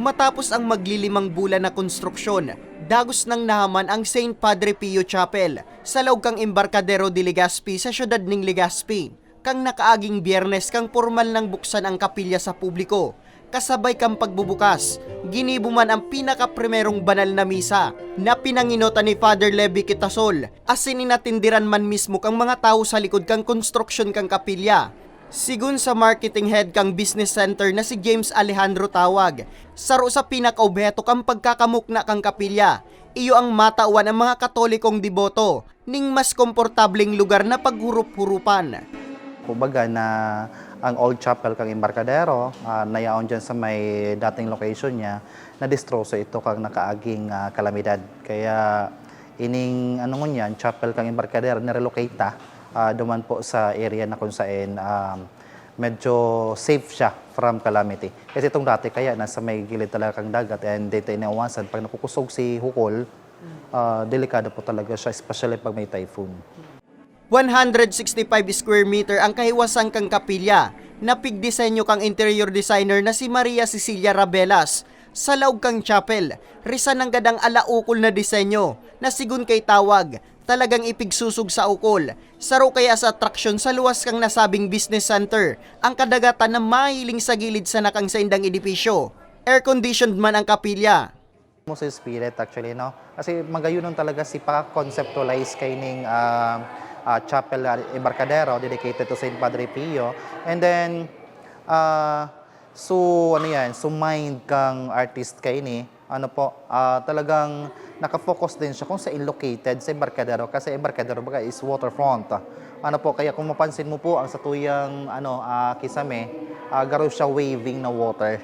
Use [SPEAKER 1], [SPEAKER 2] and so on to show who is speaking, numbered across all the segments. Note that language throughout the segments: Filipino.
[SPEAKER 1] Matapos ang maglilimang bulan na konstruksyon, dagos nang nahaman ang St. Padre Pio Chapel sa laog kang Embarcadero de Legazpi sa syudad ning Legazpi. Kang nakaaging Biyernes kang formal nang buksan ang kapilya sa publiko. Kasabay kang pagbubukas, ginibuman ang pinakaprimerong banal na misa na pinanginota ni Father Levi Quitasol as inatindiran man mismo kang mga tao sa likod kang konstruksyon kang kapilya. Sigun sa marketing head kang business center na si James Alejandro Tawag, saro sa pinakaobheto kang pagkakamukna kang kapilya, iyo ang matawan ang mga katolikong deboto, ning mas komportabling lugar na paghurup-hurupan.
[SPEAKER 2] Kumbaga na ang Old Chapel kang Embarcadero, nayaon dyan sa may dating location niya, na-destroso ito kang nakaaging kalamidad. Kaya ining Chapel kang Embarcadero, nirelocate duman po sa area na kung saan medyo safe siya from calamity. Kasi itong dati kaya nasa may gilid talaga kang dagat and dito inawasan. Pag nakukusog si Hukol, delikado po talaga siya, especially pag may typhoon.
[SPEAKER 1] 165 square meter ang kahiwasan kang kapilya, na pigdisenyo kang interior designer na si Maria Cecilia Rabelas. Sa laog kang chapel, risan ng gadang alaukol na disenyo na sigun kay Tawag, talagang ipigsusog sa ukol. Saro kaya sa atraksyon sa luwas kang nasabing business center, ang kadagatan na mahiling sa gilid sa nakang sa indang edipisyo. Air-conditioned man ang kapilya.
[SPEAKER 2] Mo sa spirit actually, no? Kasi magayunon talaga si pa-conceptualize kay ning Chapel Embarcadero dedicated to St. Padre Pio. And then, so mind kang artist kay ni, talagang nakafocus din siya kung saan located sa Embarcadero kasi Embarcadero baga is waterfront. Kaya kung mapansin mo po ang satuyang kisame, garo siya waving na water.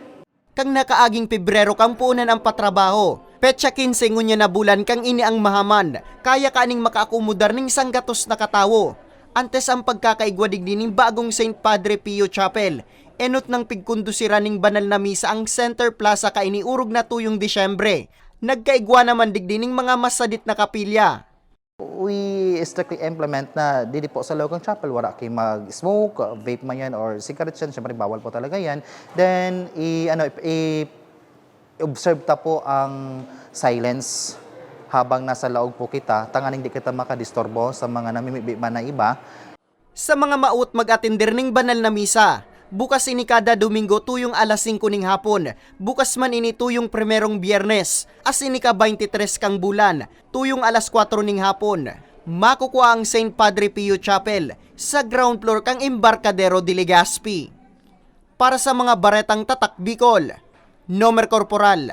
[SPEAKER 1] Kang nakaaging Pebrero kang puunan ang patrabaho. Petsa 15 ngunya na bulan kang ini ang mahaman, kaya kaning makaakomodar ning sanggatos na katawo. Antes ang pagkakaigwadig ning bagong St. Padre Pio Chapel, enot ng pigkundusiran ning banal na misa ang Center Plaza kainiurog na tuyong Disyembre. Nagkaigwa naman digdining mga masadit na kapilya.
[SPEAKER 2] We strictly implement na dili po sa loob ng chapel, wala kayo mag-smoke, vape man yan, or cigarettes yan, syempre bawal po talaga yan. Then, observe ta po ang silence habang nasa laog po kita, tanganing di kita makadistorbo sa mga namimibi man na iba.
[SPEAKER 1] Sa mga maut mag-atender ning banal na misa, bukas ini kada Domingo tuyong alas 5 ning hapon, bukas man ini tuyong primerong Biyernes, as ini ka 23 kang bulan, tuyong alas 4 ning hapon. Makukuha ang St. Padre Pio Chapel sa ground floor kang Embarcadero de Legazpi. Para sa mga baretang tatak Bicol, Nomer Corporal